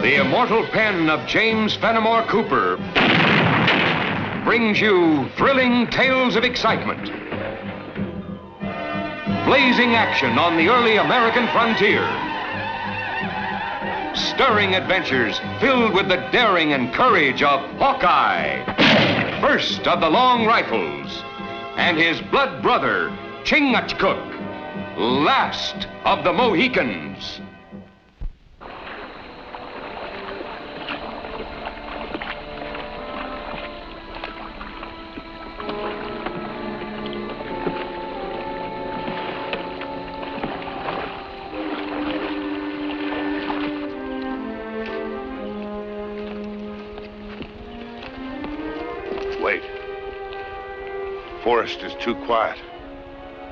The immortal pen of James Fenimore Cooper brings you thrilling tales of excitement, blazing action on the early American frontier, stirring adventures filled with the daring and courage of Hawkeye, first of the long rifles, and his blood brother, Chingachgook, last of the Mohicans. Wait. Forest is too quiet.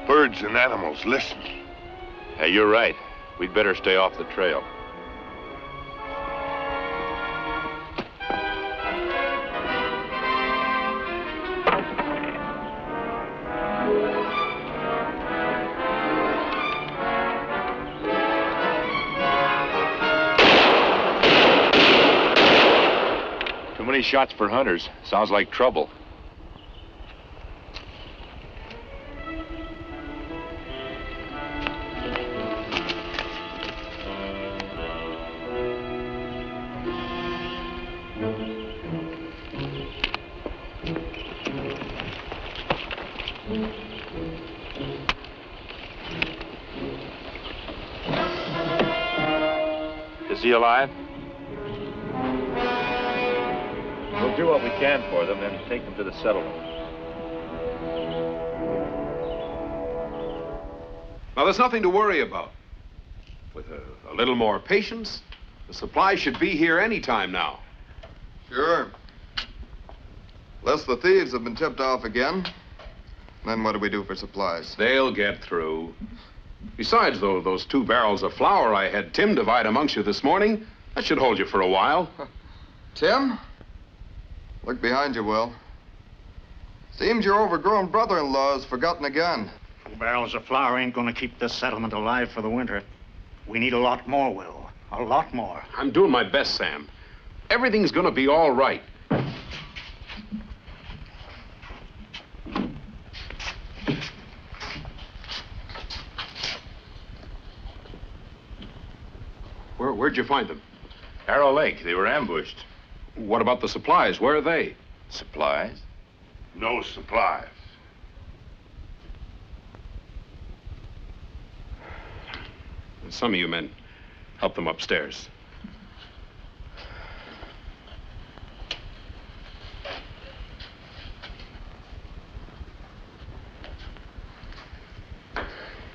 Birds and animals listen. Hey, you're right. We'd better stay off the trail. Too many shots for hunters. Sounds like trouble. Is he alive? We'll do what we can for them, then take them to the settlement. Now, there's nothing to worry about. With a little more patience, the supply should be here any time now. Sure. Unless the thieves have been tipped off again. Then what do we do for supplies? They'll get through. Besides, though, those 2 barrels of flour I had Tim divide amongst you this morning, that should hold you for a while. Tim? Look behind you, Will. Seems your overgrown brother-in-law has forgotten again. 2 barrels of flour ain't gonna keep this settlement alive for the winter. We need a lot more, Will. A lot more. I'm doing my best, Sam. Everything's gonna be all right. Where'd you find them? Arrow Lake. They were ambushed. What about the supplies? Where are they? Supplies? No supplies. Some of you men help them upstairs.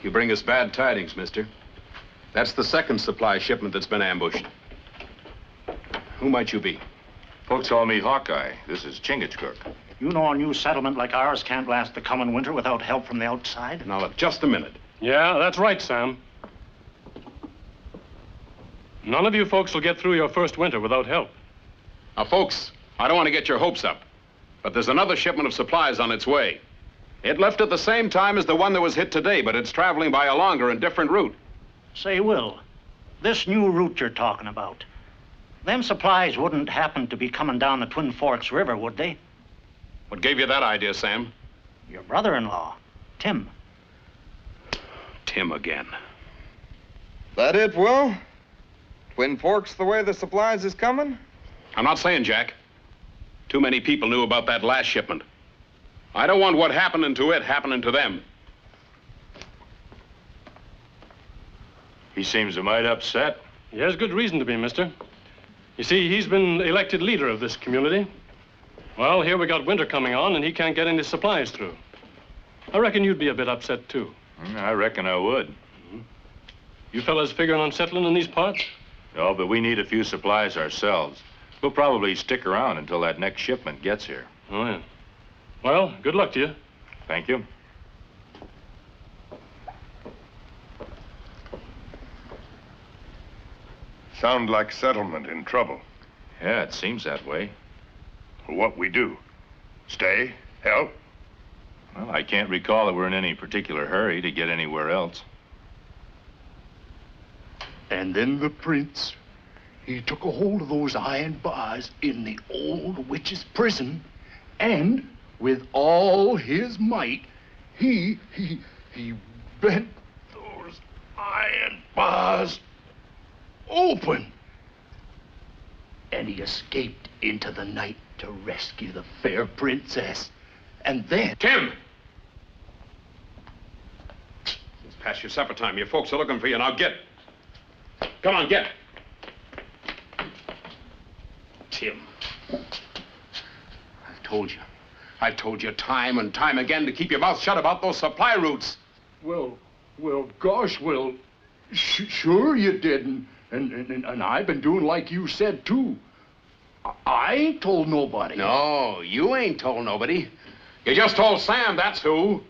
You bring us bad tidings, mister. That's the 2nd supply shipment that's been ambushed. Who might you be? Folks call me Hawkeye. This is Chingachgook. You know a new settlement like ours can't last the coming winter without help from the outside? Now, look, just a minute. Yeah, that's right, Sam. None of you folks will get through your first winter without help. Now, folks, I don't want to get your hopes up, but there's another shipment of supplies on its way. It left at the same time as the one that was hit today, but it's traveling by a longer and different route. Say, Will, this new route you're talking about, them supplies wouldn't happen to be coming down the Twin Forks River, would they? What gave you that idea, Sam? Your brother-in-law, Tim. Tim again. That it, Will? Twin Forks the way the supplies is coming? I'm not saying, Jack. Too many people knew about that last shipment. I don't want what happening to it happening to them. He seems a mite upset. He has good reason to be, mister. You see, he's been elected leader of this community. Well, here we got winter coming on, and he can't get any supplies through. I reckon you'd be a bit upset, too. I reckon I would. You fellas figuring on settling in these parts? No, but we need a few supplies ourselves. We'll probably stick around until that next shipment gets here. Oh, yeah. Well, good luck to you. Thank you. Sound like settlement in trouble. Yeah, it seems that way. Well, what we do? Stay? Help? Well, I can't recall that we're in any particular hurry to get anywhere else. And then the prince, he took a hold of those iron bars in the old witch's prison, and with all his might, he bent those iron bars open. And he escaped into the night to rescue the fair princess. And then... Tim! It's past your supper time. Your folks are looking for you. Now get. Come on, get. Tim. I've told you time and time again to keep your mouth shut about those supply routes. Well, gosh, Will, sure you did, and I've been doing like you said, too. I ain't told nobody. No, you ain't told nobody. You just told Sam, that's who.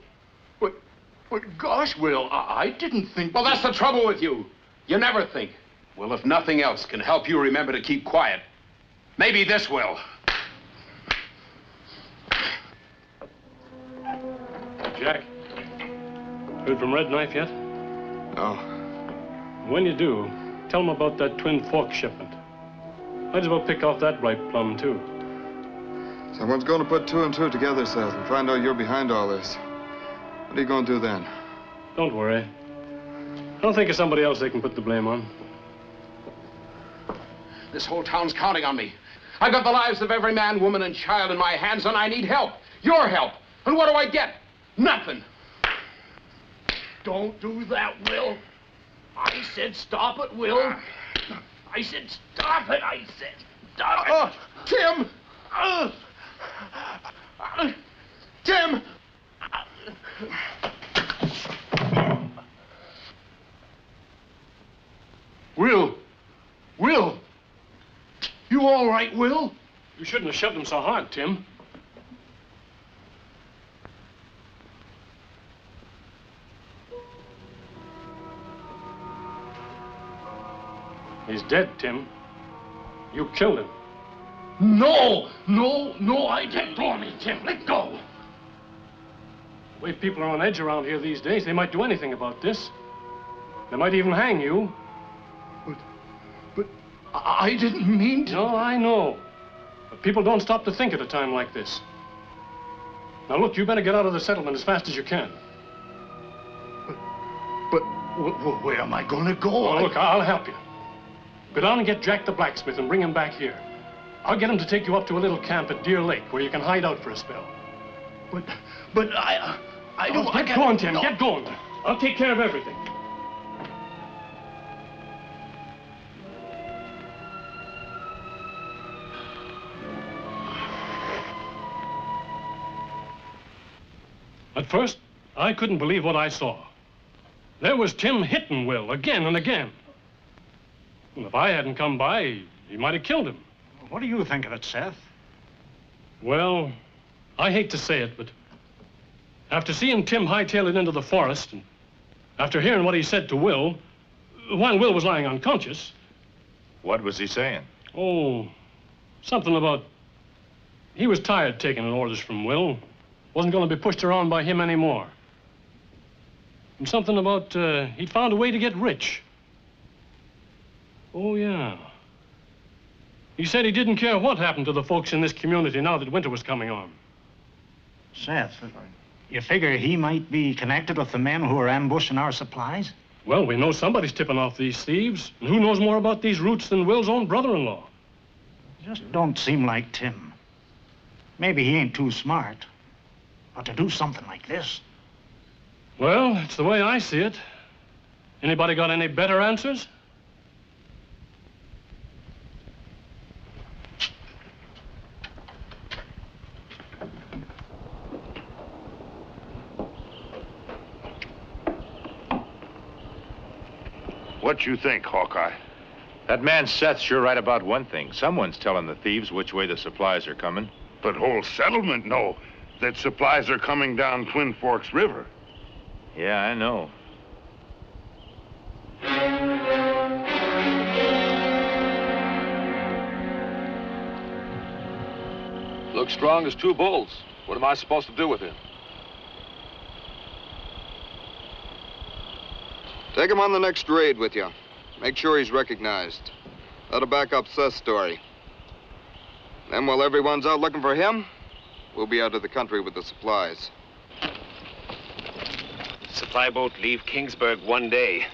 But gosh, Will, I didn't think... Well, that's the trouble with you. You never think. Well, if nothing else can help you remember to keep quiet, maybe this will. Jack, heard from Red Knife yet? No. When you do, tell him about that Twin Forks shipment. Might as well pick off that ripe plum, too. Someone's going to put two and two together, Seth, and find out you're behind all this. What are you going to do then? Don't worry. I'll think of somebody else they can put the blame on. This whole town's counting on me. I've got the lives of every man, woman, and child in my hands, and I need help. Your help. And what do I get? Nothing. Don't do that, Will. I said stop it, Will. I said stop it. I said stop it. Tim! Tim! Will! You all right, Will? You shouldn't have shoved him so hard, Tim. He's dead, Tim. You killed him. No, I didn't. Let go of me, Tim. Let go. The way people are on edge around here these days, they might do anything about this. They might even hang you. But I didn't mean to. No, I know. But people don't stop to think at a time like this. Now, look, you better get out of the settlement as fast as you can. But where am I going to go? Oh, look, I'll help you. Go down and get Jack the blacksmith and bring him back here. I'll get him to take you up to a little camp at Deer Lake where you can hide out for a spell. But I don't... Get going, Tim. No. Get going. I'll take care of everything. At first, I couldn't believe what I saw. There was Tim hitting Will again and again. Well, if I hadn't come by, he might have killed him. What do you think of it, Seth? Well, I hate to say it, but after seeing Tim hightail it into the forest, and after hearing what he said to Will, while Will was lying unconscious... What was he saying? Oh, something about... He was tired taking orders from Will. Wasn't going to be pushed around by him anymore. And something about he'd found a way to get rich. Oh, yeah. He said he didn't care what happened to the folks in this community now that winter was coming on. Seth, you figure he might be connected with the men who are ambushing our supplies? Well, we know somebody's tipping off these thieves. And who knows more about these routes than Will's own brother-in-law? Just don't seem like Tim. Maybe he ain't too smart. But to do something like this... Well, it's the way I see it. Anybody got any better answers? What you think, Hawkeye? That man Seth's sure right about one thing. Someone's telling the thieves which way the supplies are coming. But whole settlement know that supplies are coming down Twin Forks River. Yeah, I know. Looks strong as two bulls. What am I supposed to do with him? Take him on the next raid with you. Make sure he's recognized. That'll back up Seth's story. Then while everyone's out looking for him, we'll be out of the country with the supplies. Supply boat leave Kingsburg one day.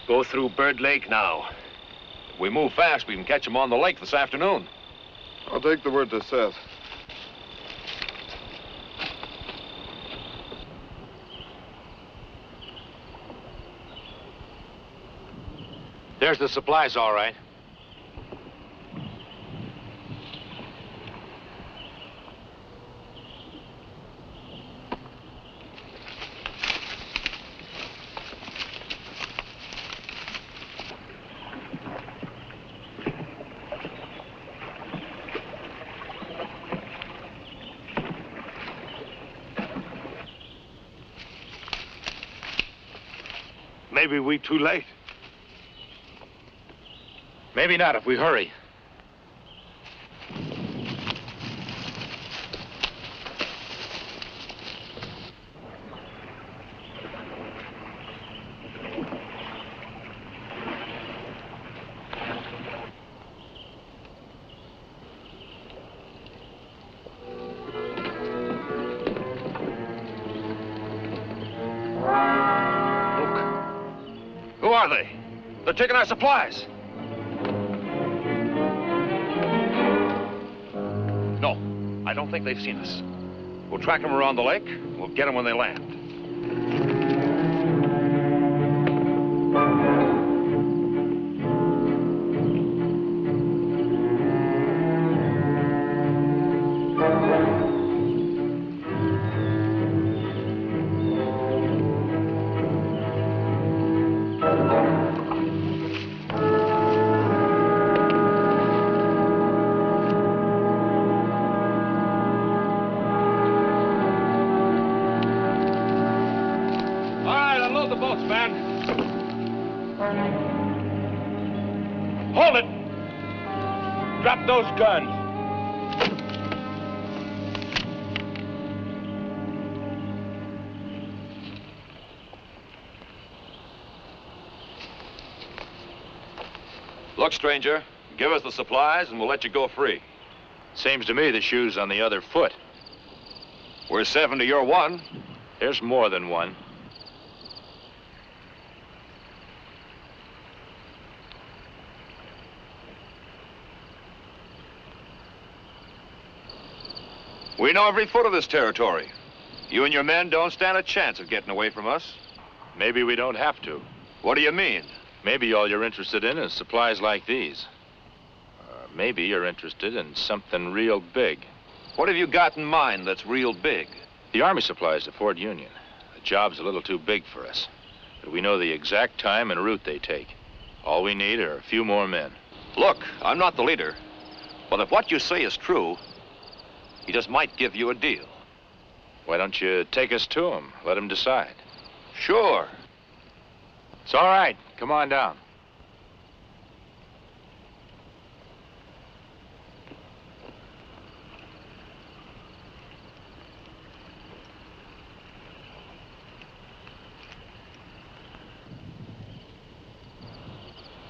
Go through Bird Lake now. If we move fast, we can catch them on the lake this afternoon. I'll take the word to Seth. There's the supplies, all right. Maybe we too late. Maybe not if we hurry. Who are they? They're taking our supplies. No, I don't think they've seen us. We'll track them around the lake. We'll get them when they land. Hold it! Drop those guns. Look, stranger, give us the supplies and we'll let you go free. Seems to me the shoe's on the other foot. We're 7 to your 1. There's more than one. We know every foot of this territory. You and your men don't stand a chance of getting away from us. Maybe we don't have to. What do you mean? Maybe all you're interested in is supplies like these. Or maybe you're interested in something real big. What have you got in mind that's real big? The Army supplies to Fort Union. The job's a little too big for us. But we know the exact time and route they take. All we need are a few more men. Look, I'm not the leader. But if what you say is true, he just might give you a deal. Why don't you take us to him? Let him decide. Sure. It's all right. Come on down.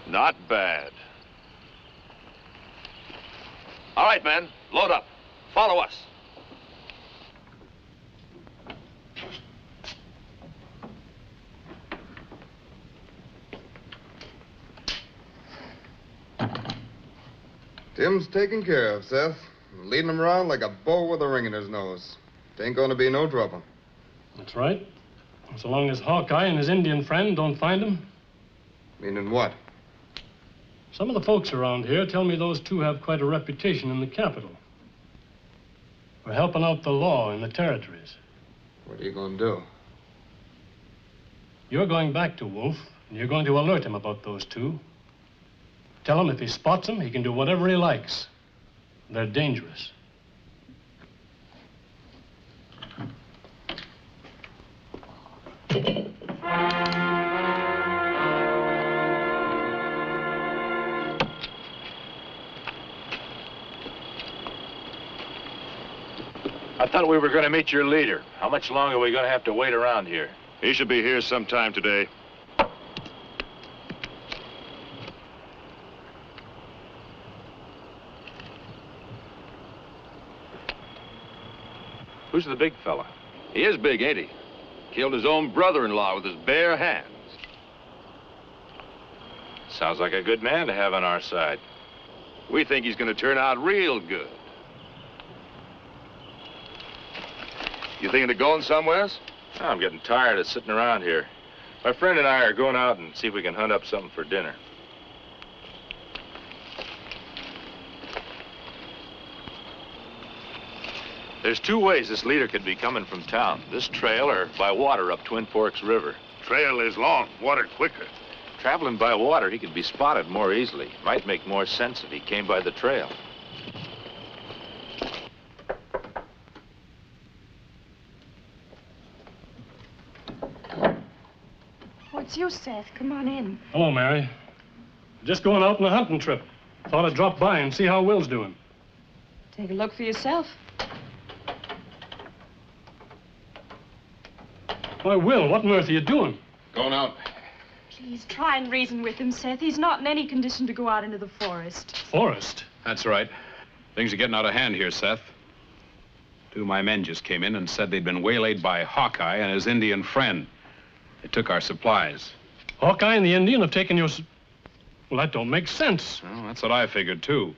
Not bad. All right, men, load up. Follow us. Tim's taken care of, Seth. Leading him around like a bull with a ring in his nose. It ain't gonna be no trouble. That's right. So long as Hawkeye and his Indian friend don't find him. Meaning what? Some of the folks around here tell me those two have quite a reputation in the capital. For helping out the law in the territories. What are you gonna do? You're going back to Wolf, and you're going to alert him about those two. Tell him if he spots them, he can do whatever he likes. They're dangerous. I thought we were going to meet your leader. How much longer are we going to have to wait around here? He should be here sometime today. Who's the big fella? He is big, ain't he? Killed his own brother-in-law with his bare hands. Sounds like a good man to have on our side. We think he's going to turn out real good. You thinking of going somewheres? I'm getting tired of sitting around here. My friend and I are going out and see if we can hunt up something for dinner. There's two ways this leader could be coming from town. This trail or by water up Twin Forks River. Trail is long, water quicker. Traveling by water, he could be spotted more easily. Might make more sense if he came by the trail. Oh, it's you, Seth. Come on in. Hello, Mary. Just going out on a hunting trip. Thought I'd drop by and see how Will's doing. Take a look for yourself. Why, Will, what on earth are you doing? Going out. Please, try and reason with him, Seth. He's not in any condition to go out into the forest. Forest? That's right. Things are getting out of hand here, Seth. Two of my men just came in and said they'd been waylaid by Hawkeye and his Indian friend. They took our supplies. Hawkeye and the Indian have taken your... Well, that don't make sense. Well, that's what I figured, too.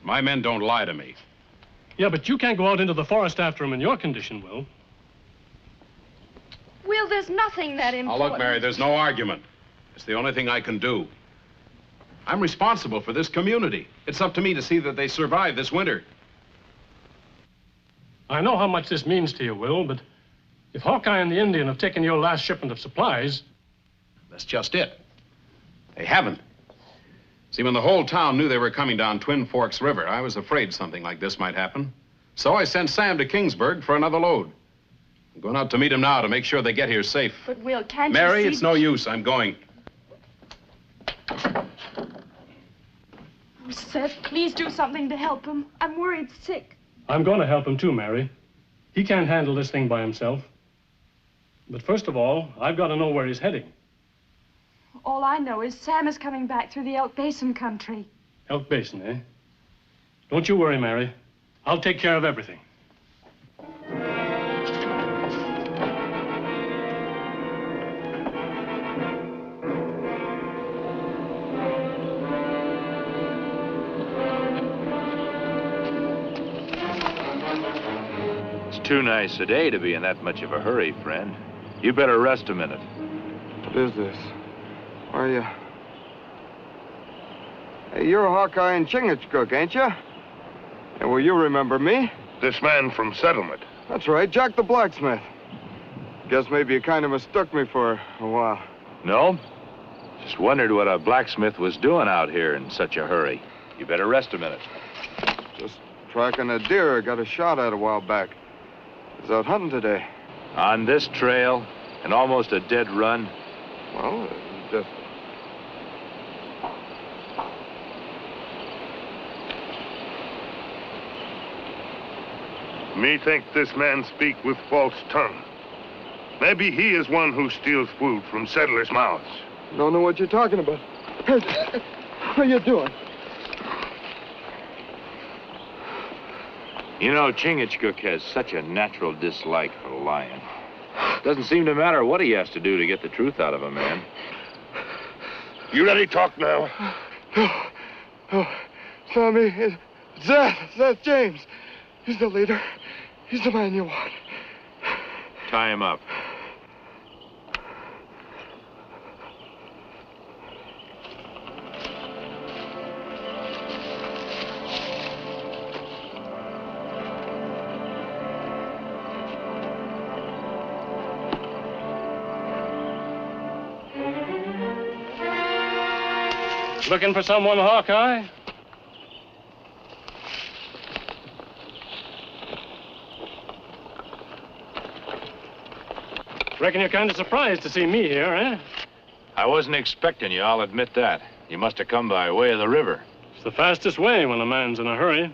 My men don't lie to me. Yeah, but you can't go out into the forest after him in your condition, Will. Will, there's nothing that important. Now, look, Mary, there's no argument. It's the only thing I can do. I'm responsible for this community. It's up to me to see that they survive this winter. I know how much this means to you, Will, but if Hawkeye and the Indian have taken your last shipment of supplies... That's just it. They haven't. See, when the whole town knew they were coming down Twin Forks River, I was afraid something like this might happen. So I sent Sam to Kingsburg for another load. I'm going out to meet him now to make sure they get here safe. But, Will, can't Mary, you see... it's no use. I'm going. Oh, Seth, please do something to help him. I'm worried sick. I'm going to help him too, Mary. He can't handle this thing by himself. But first of all, I've got to know where he's heading. All I know is Sam is coming back through the Elk Basin country. Elk Basin, eh? Don't you worry, Mary. I'll take care of everything. Too nice a day to be in that much of a hurry, friend. You better rest a minute. What is this? Why are you... Hey, you're Hawkeye and Chingachgook, ain't you? And will you remember me? This man from settlement. That's right, Jack the blacksmith. Guess maybe you kind of mistook me for a while. No? Just wondered what a blacksmith was doing out here in such a hurry. You better rest a minute. Just tracking a deer I got a shot at a while back. I was out hunting today. On this trail, and almost a dead run? Well, just... Me think this man speak with false tongue. Maybe he is one who steals food from settlers' mouths. Don't know what you're talking about. What are you doing? You know, Chingachgook has such a natural dislike for lying. Doesn't seem to matter what he has to do to get the truth out of a man. You ready to talk now? Oh, Tommy, it's Seth James. He's the leader. He's the man you want. Tie him up. Looking for someone, Hawkeye? Reckon you're kind of surprised to see me here, eh? I wasn't expecting you, I'll admit that. You must have come by way of the river. It's the fastest way when a man's in a hurry.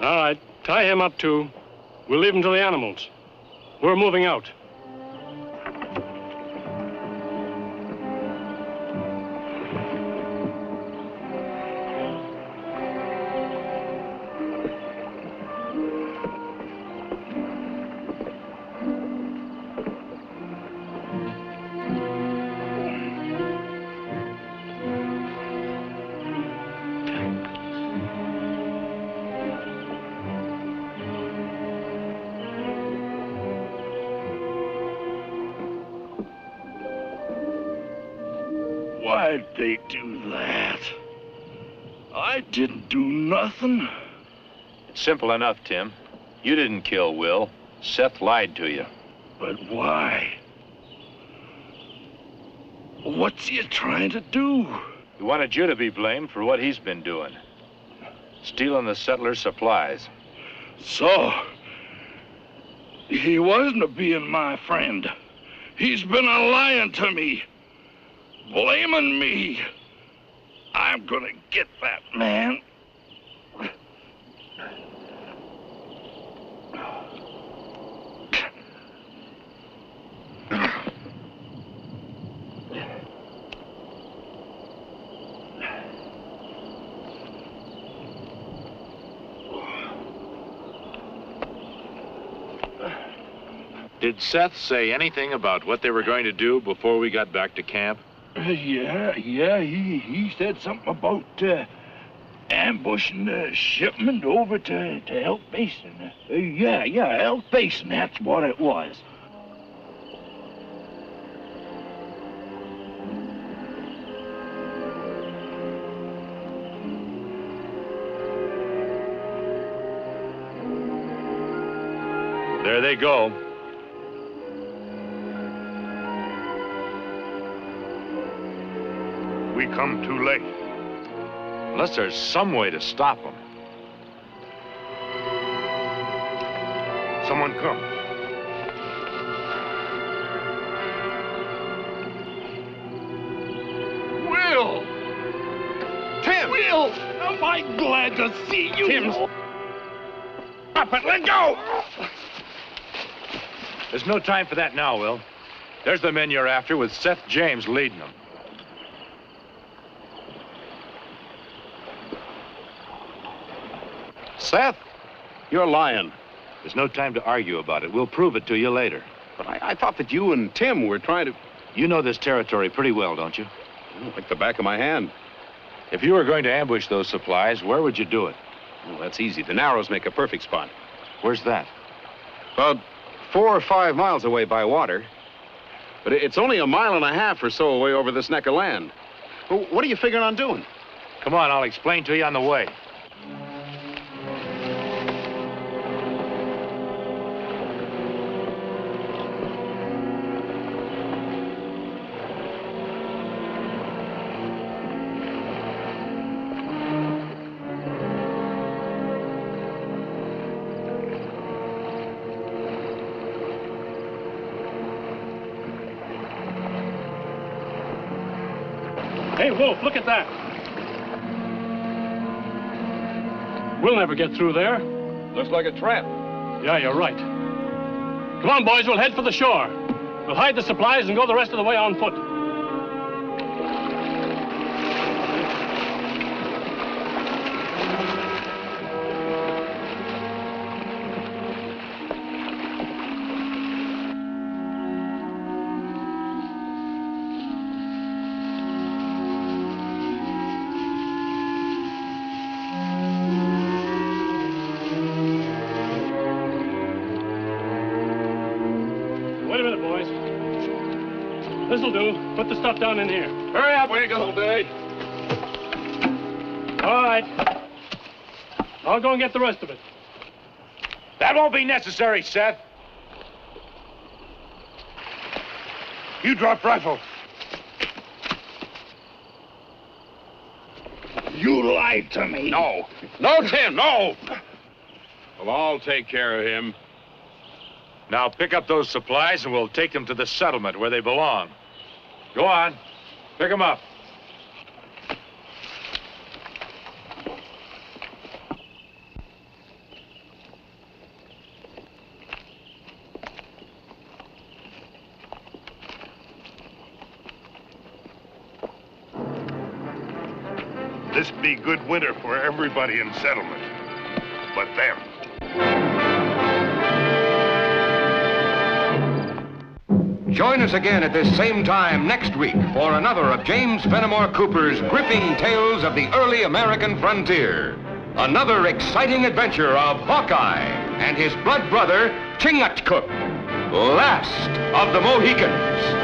All right, tie him up, too. We'll leave him to the animals. We're moving out. Why'd they do that? I didn't do nothing. It's simple enough, Tim. You didn't kill Will. Seth lied to you. But why? What's he trying to do? He wanted you to be blamed for what he's been doing. Stealing the settlers' supplies. So, he wasn't being my friend. He's been lying to me. Blaming me. I'm gonna get that man. Did Seth say anything about what they were going to do before we got back to camp? Yeah, he said something about ambushing the shipment over to Elk Basin. Yeah, Elk Basin, that's what it was. There they go. We come too late. Unless there's some way to stop them. Someone come. Will! Tim! Will! Am I glad to see you? Tim! Stop it! Let go! There's no time for that now, Will. There's the men you're after with Seth James leading them. Seth, you're lying. There's no time to argue about it. We'll prove it to you later. But I thought that you and Tim were trying to... You know this territory pretty well, don't you? Like the back of my hand. If you were going to ambush those supplies, where would you do it? Well, that's easy. The Narrows make a perfect spot. Where's that? About 4 or 5 miles away by water. But it's only 1.5 miles or so away over this neck of land. Well, what are you figuring on doing? Come on, I'll explain to you on the way. Hey, Wolf, look at that. We'll never get through there. Looks like a trap. Yeah, you're right. Come on, boys, we'll head for the shore. We'll hide the supplies and go the rest of the way on foot. This'll do. Put the stuff down in here. Hurry up, we ain't got all day. All right. I'll go and get the rest of it. That won't be necessary, Seth. You drop rifle. You lied to me. No. No, Tim, no. Well, I'll take care of him. Now pick up those supplies and we'll take them to the settlement where they belong. Go on. Pick them up. This be good winter for everybody in settlement. But them. Join us again at this same time next week for another of James Fenimore Cooper's gripping tales of the early American frontier. Another exciting adventure of Hawkeye and his blood brother, Chingachgook, last of the Mohicans.